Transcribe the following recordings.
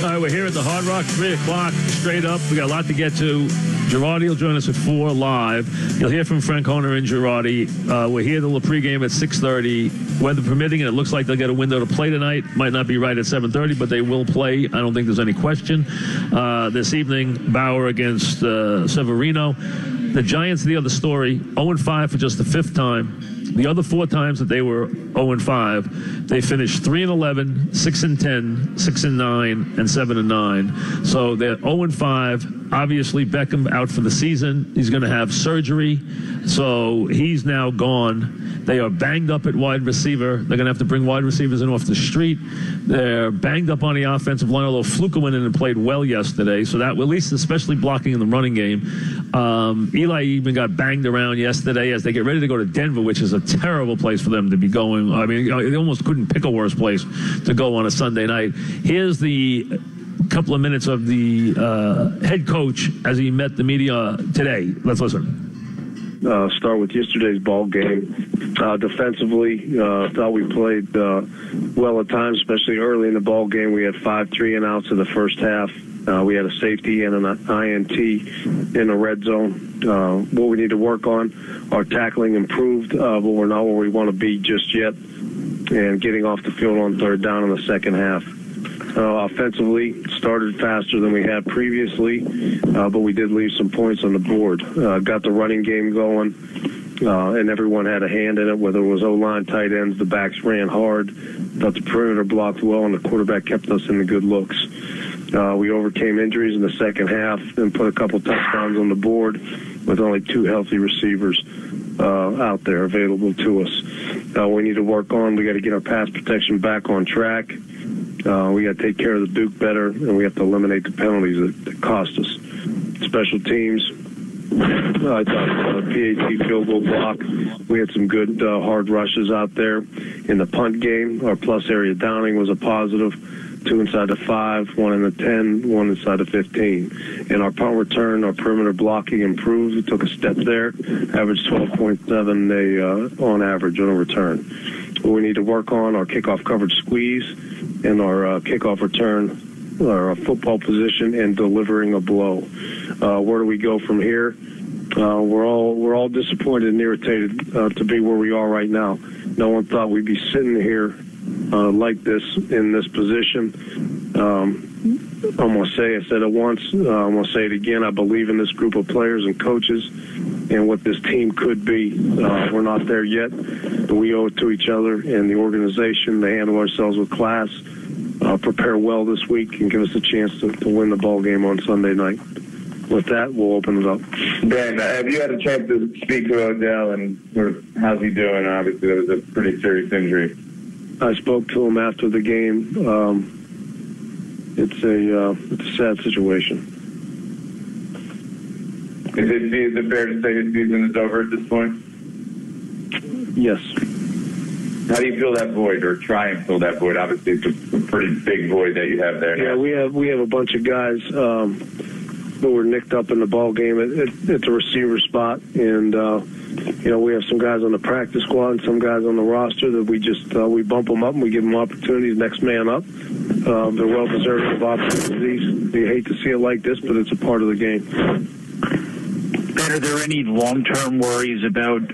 All right, we're here at the Hard Rock, 3 o'clock, straight up. We got a lot to get to. Girardi will join us at 4 live. You'll hear from Francona and Girardi. We're here the pregame at 6:30. Weather permitting, and it looks like they'll get a window to play tonight. Might not be right at 7:30, but they will play. I don't think there's any question. This evening, Bauer against Severino. The Giants, the other story, 0-5 for just the 5th time. The other 4 times that they were 0-5, they finished 3-11, 6-10, 6-9, and 7-9. So they're 0-5. Obviously, Beckham out for the season. He's going to have surgery, so he's now gone. They are banged up at wide receiver. They're going to have to bring wide receivers in off the street. They're banged up on the offensive line, although Fluke went in and played well yesterday, so that, at least especially blocking in the running game. Eli even got banged around yesterday as they get ready to go to Denver, which is a terrible place for them to be going. I mean, they almost couldn't pick a worse place to go on a Sunday night. Here's the couple of minutes of the head coach as he met the media today. Let's listen. Start with yesterday's ball game. Defensively, thought we played well at times, especially early in the ball game. We had 5 3-and-outs in the first half. We had a safety and an INT in the red zone. What we need to work on, our tackling improved, but we're not where we want to be just yet, and getting off the field on 3rd down in the second half. Offensively, started faster than we had previously, but we did leave some points on the board. Got the running game going, and everyone had a hand in it, whether it was O-line, tight ends, the backs ran hard. Thought the perimeter blocked well, and the quarterback kept us in the good looks. We overcame injuries in the second half and put a couple touchdowns on the board with only 2 healthy receivers out there available to us. We need to work on, we got to get our pass protection back on track. We got to take care of the Duke better, and we have to eliminate the penalties that cost us. Special teams, I thought PAT field goal block. We had some good hard rushes out there. In the punt game, our plus area downing was a positive. 2 inside the 5, 1 in the 10, 1 inside the 15. In our punt return, our perimeter blocking improved. We took a step there, averaged 12.7 on average on a return. We need to work on our kickoff coverage squeeze and our kickoff return, our football position, and delivering a blow. Where do we go from here? We're all disappointed and irritated to be where we are right now. No one thought we'd be sitting here like this in this position. I'm going to say, I said it once, I'm going to say it again. I believe in this group of players and coaches and what this team could be. We're not there yet, but we owe it to each other and the organization to handle ourselves with class, prepare well this week, and give us a chance to win the ball game on Sunday night. With that, we'll open it up. Ben, have you had a chance to speak to Odell and sort of how's he doing? Obviously, that was a pretty serious injury. I spoke to him after the game. It's a sad situation. Is it fair to say his season is over at this point? Yes. How do you fill that void, or try and fill that void? Obviously, it's a pretty big void that you have there. Yeah, we have a bunch of guys who were nicked up in the ball game. It's a receiver spot, and we have some guys on the practice squad and some guys on the roster that we just we bump them up and we give them opportunities. Next man up. They're well deserved of opportunities. You hate to see it like this, but it's a part of the game. Ben, are there any long-term worries about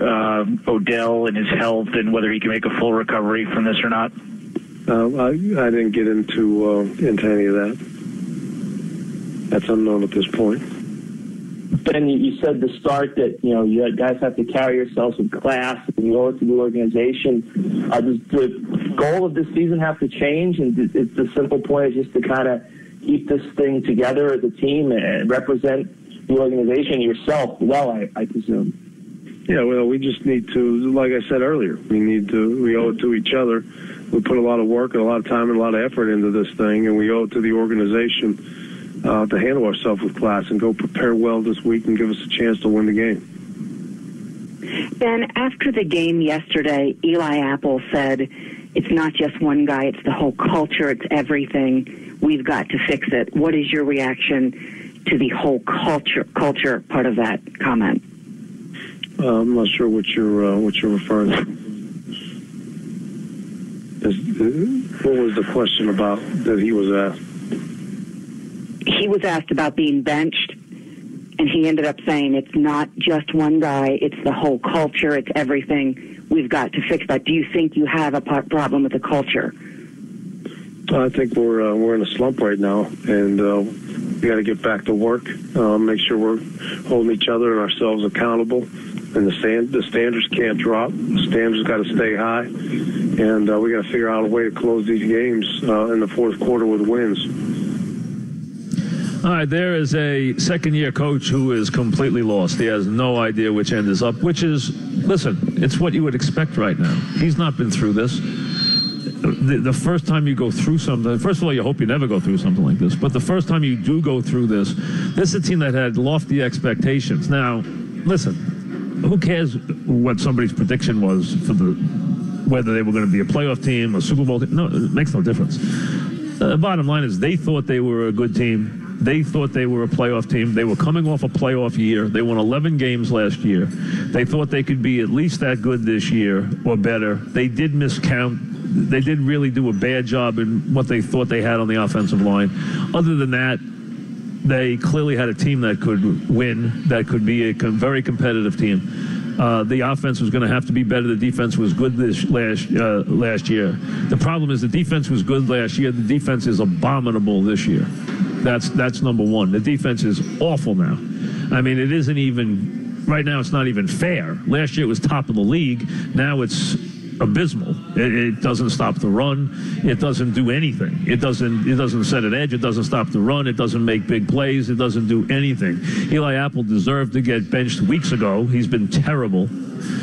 Odell and his health and whether he can make a full recovery from this or not? I didn't get into any of that. That's unknown at this point. Ben, you said to start that you guys have to carry yourselves with class and you owe it to the organization. Does the goal of this season have to change? And it's the simple point is just to kind of keep this thing together as a team and represent the organization yourself well, I presume. Yeah, well, we just need to, like I said earlier, we owe it to each other. We put a lot of work and a lot of time and a lot of effort into this thing, and we owe it to the organization to handle ourselves with class and go prepare well this week and give us a chance to win the game. Ben, after the game yesterday, Eli Apple said, it's not just one guy, it's the whole culture, it's everything. We've got to fix it. What is your reaction to the whole culture part of that comment? I'm not sure what you're referring to. What was the question about that he was asked? he was asked about being benched, and he ended up saying it's not just one guy, it's the whole culture, it's everything. We've got to fix that. Do you think you have a problem with the culture? I think we're in a slump right now, and we got to get back to work, make sure we're holding each other and ourselves accountable, and the standards can't drop. The standards got to stay high, and we got to figure out a way to close these games in the fourth quarter with wins. All right, there is a second-year coach who is completely lost. He has no idea which end is up, which is, listen, it's what you would expect right now. He's not been through this. The first time you go through something, first of all, you hope you never go through something like this, but the first time you do go through this is a team that had lofty expectations. Now, listen, who cares what somebody's prediction was for whether they were going to be a playoff team, a Super Bowl team? No, it makes no difference. The bottom line is they thought they were a good team. They thought they were a playoff team. They were coming off a playoff year. They won 11 games last year. They thought they could be at least that good this year or better. They did miscount. They did really do a bad job in what they thought they had on the offensive line. Other than that, they clearly had a team that could win, that could be a very competitive team. The offense was going to have to be better. The defense was good this last year. The problem is the defense was good last year. The defense is abominable this year. That's number one. The defense is awful now. I mean, it isn't even, right now it's not even fair. Last year it was top of the league. Now it's abysmal. It doesn't stop the run. It doesn't do anything. It doesn't set an edge. It doesn't stop the run. It doesn't make big plays. It doesn't do anything. Eli Apple deserved to get benched weeks ago. He's been terrible.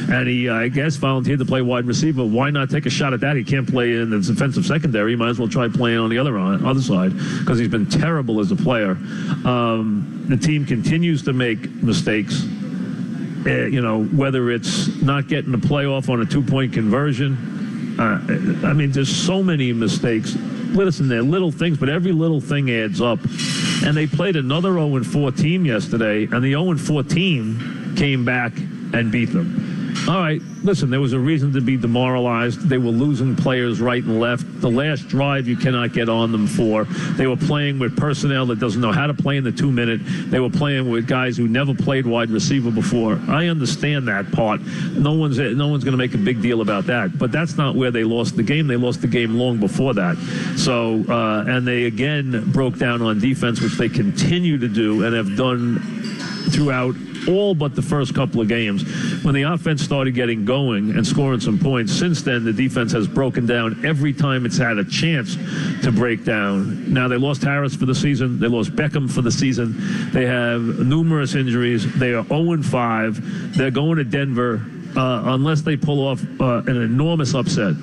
And he, I guess, volunteered to play wide receiver. Why not take a shot at that? He can't play in the defensive secondary. He might as well try playing on the other side because he's been terrible as a player. The team continues to make mistakes. Whether it's not getting the playoff on a two-point conversion. I mean, there's so many mistakes. Listen, they're little things, but every little thing adds up. And they played another 0-4 team yesterday, and the 0-4 team came back and beat them. All right, listen, there was a reason to be demoralized. They were losing players right and left. The last drive you cannot get on them for. They were playing with personnel that doesn't know how to play in the 2-minute. They were playing with guys who never played wide receiver before. I understand that part. No one's going to make a big deal about that. But that's not where they lost the game. They lost the game long before that. So, and they again broke down on defense, which they continue to do and have done throughout all but the first couple of games. When the offense started getting going and scoring some points, since then the defense has broken down every time it's had a chance to break down. Now, they lost Harris for the season. They lost Beckham for the season. They have numerous injuries. They are 0-5. They're going to Denver unless they pull off an enormous upset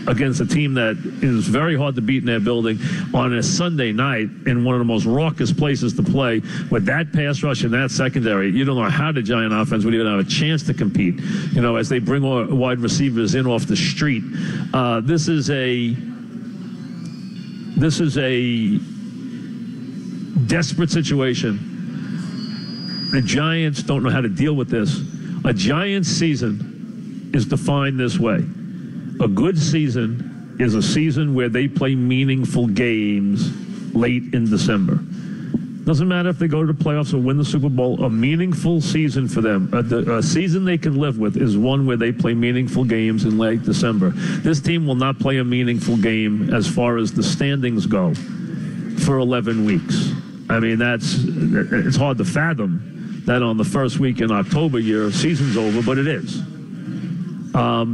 against a team that is very hard to beat in their building on a Sunday night in one of the most raucous places to play with that pass rush and that secondary. You don't know how the Giant offense would even have a chance to compete, as they bring wide receivers in off the street. This is a desperate situation. The Giants don't know how to deal with this. A Giants season is defined this way. A good season is a season where they play meaningful games late in December. Doesn't matter if they go to the playoffs or win the Super Bowl. A meaningful season for them, a season they can live with, is one where they play meaningful games in late December. This team will not play a meaningful game as far as the standings go for 11 weeks. I mean, it's hard to fathom that on the first week in October your season's over, but it is.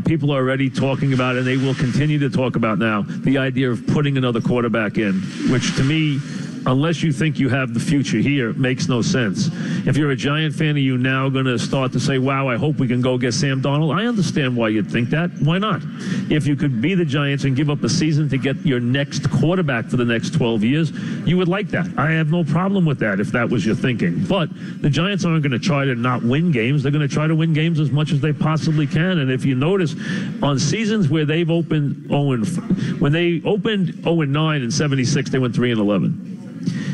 People are already talking about, and they will continue to talk about now, the idea of putting another quarterback in, which to me, unless you think you have the future here, makes no sense. If you're a Giant fan, are you now going to start to say, wow, I hope we can go get Sam Darnold? I understand why you'd think that. Why not? If you could be the Giants and give up a season to get your next quarterback for the next 12 years, you would like that. I have no problem with that if that was your thinking. But the Giants aren't going to try to not win games. They're going to try to win games as much as they possibly can. And if you notice, on seasons where they've opened when they opened 0-9 in 76, they went 3-11.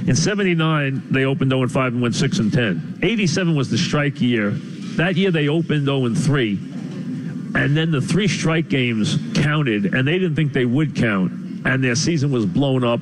In 79, they opened 0-5 and went 6-10. 87 was the strike year. That year they opened 0-3, and then the 3 strike games counted, and they didn't think they would count, and their season was blown up.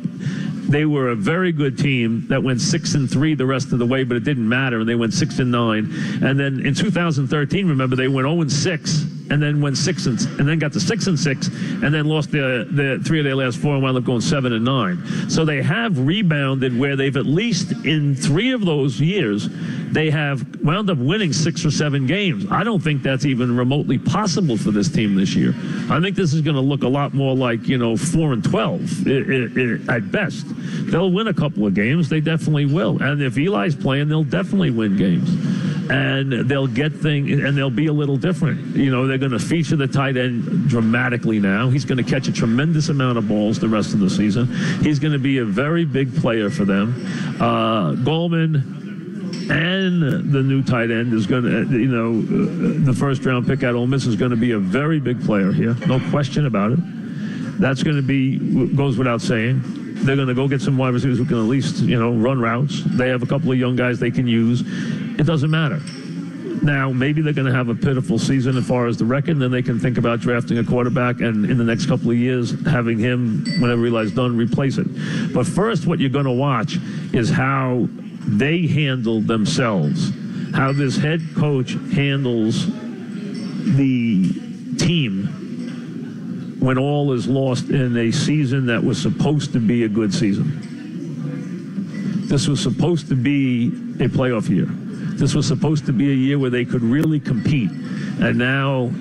They were a very good team that went 6-3 the rest of the way, but it didn't matter, and they went 6-9. And then in 2013, remember, they went 0-6, and then went 6 and then got to 6-6, and then lost the 3 of their last 4 and wound up going 7-9. So they have rebounded where they've, at least in 3 of those years, they have wound up winning 6 or 7 games. I don't think that's even remotely possible for this team this year. I think this is going to look a lot more like, 4-12 at best. They'll win a couple of games. They definitely will. And if Eli's playing, they'll definitely win games. And they'll get things, and they'll be a little different. They're going to feature the tight end dramatically now. He's going to catch a tremendous amount of balls the rest of the season. He's going to be a very big player for them. Goldman and the new tight end is going to, the first-round pick at Ole Miss is going to be a very big player here. No question about it. That's going to be, goes without saying. They're going to go get some wide receivers who can at least, run routes. They have a couple of young guys they can use. It doesn't matter. Now, maybe they're going to have a pitiful season as far as the record, and then they can think about drafting a quarterback and in the next couple of years having him, whenever Eli's done, replace it. But first, what you're going to watch is how they handle themselves, how this head coach handles the team when all is lost in a season that was supposed to be a good season. This was supposed to be a playoff year. This was supposed to be a year where they could really compete. And now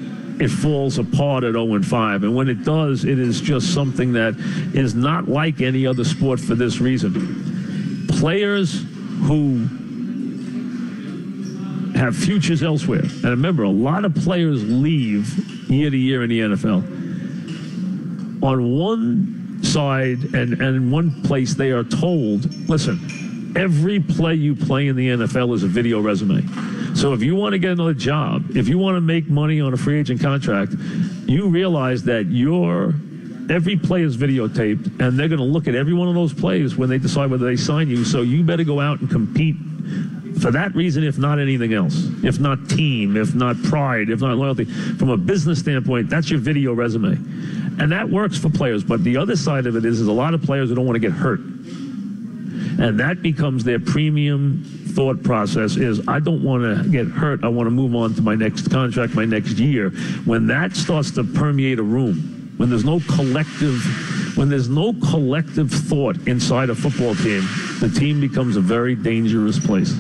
it falls apart at 0-5. And when it does, it is just something that is not like any other sport for this reason. Players who have futures elsewhere. And remember, a lot of players leave year to year in the NFL. On one side and one place, they are told, listen, every play you play in the NFL is a video resume. So if you want to get another job, if you want to make money on a free agent contract, you realize that every play is videotaped, and they're going to look at every one of those plays when they decide whether they sign you. So you better go out and compete for that reason, if not anything else. If not team, if not pride, if not loyalty. From a business standpoint, that's your video resume. And that works for players. But the other side of it is a lot of players who don't want to get hurt. And that becomes their premium thought process is, I don't want to get hurt. I want to move on to my next contract, my next year. When that starts to permeate a room, when there's no collective thought inside a football team, the team becomes a very dangerous place.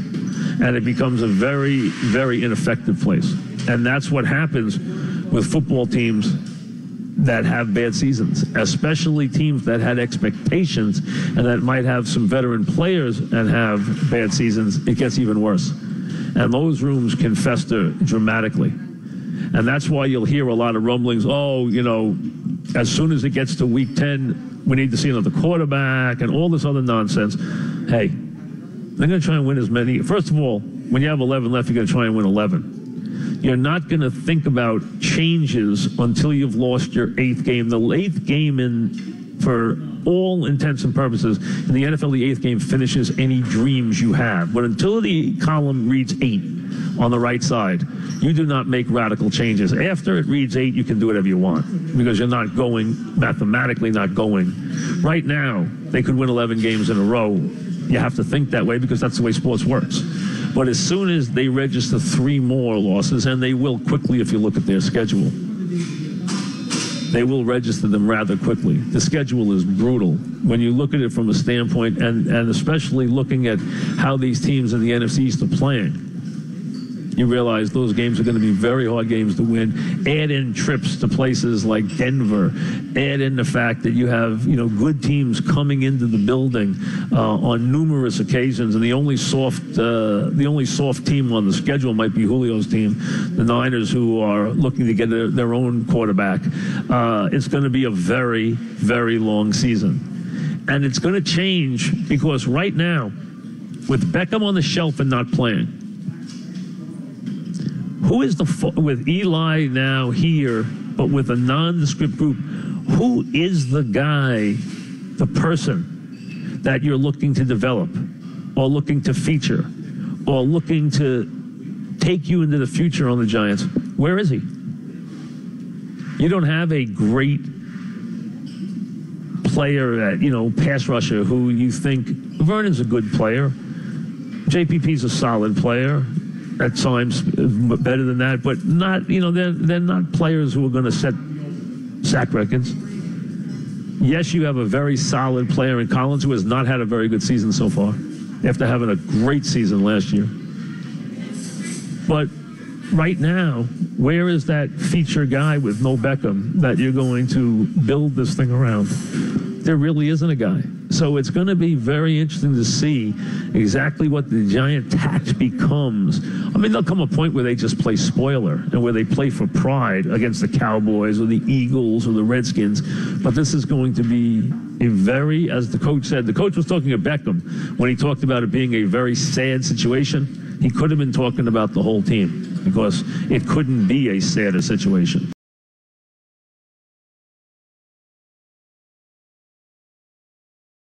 And it becomes a very, very ineffective place. And that's what happens with football teams that have bad seasons, especially teams that had expectations and that might have some veteran players and have bad seasons. It gets even worse. And those rooms can fester dramatically. And that's why you'll hear a lot of rumblings, as soon as it gets to week 10, we need to see another quarterback and all this other nonsense. Hey, they're going to try and win as many. First of all, when you have 11 left, you're going to try and win 11. You're not going to think about changes until you've lost your 8th game. The 8th game, for all intents and purposes, in the NFL, the 8th game finishes any dreams you have. But until the column reads 8 on the right side, you do not make radical changes. After it reads 8, you can do whatever you want because you're not going, mathematically not going. Right now, they could win 11 games in a row. You have to think that way because that's the way sports works. But as soon as they register 3 more losses, and they will quickly if you look at their schedule, they will register them rather quickly. The schedule is brutal. When you look at it from a standpoint, and especially looking at how these teams in the NFC East are playing, you realize those games are going to be very hard games to win. Add in trips to places like Denver. Add in the fact that you have, good teams coming into the building on numerous occasions, and the only soft team on the schedule might be Julio's team, the Niners, who are looking to get their own quarterback. It's going to be a very, very long season, and it's going to change because right now, with Beckham on the shelf and not playing, who is with Eli now here, but with a nondescript group, who is the guy, the person that you're looking to develop or looking to feature or looking to take you into the future on the Giants? Where is he? You don't have a great player that, pass rusher who you think Vernon's a good player. JPP's a solid player. At times better than that, but not, they're not players who are going to set sack records. Yes, you have a very solid player in Collins who has not had a very good season so far after having a great season last year. But right now, where is that feature guy with no Beckham that you're going to build this thing around? There really isn't a guy. So it's going to be very interesting to see exactly what the Giant tact becomes. I mean, there'll come a point where they just play spoiler and where they play for pride against the Cowboys or the Eagles or the Redskins. But this is going to be a very, as the coach said, the coach was talking of Beckham when he talked about it being a very sad situation. He could have been talking about the whole team because it couldn't be a sadder situation.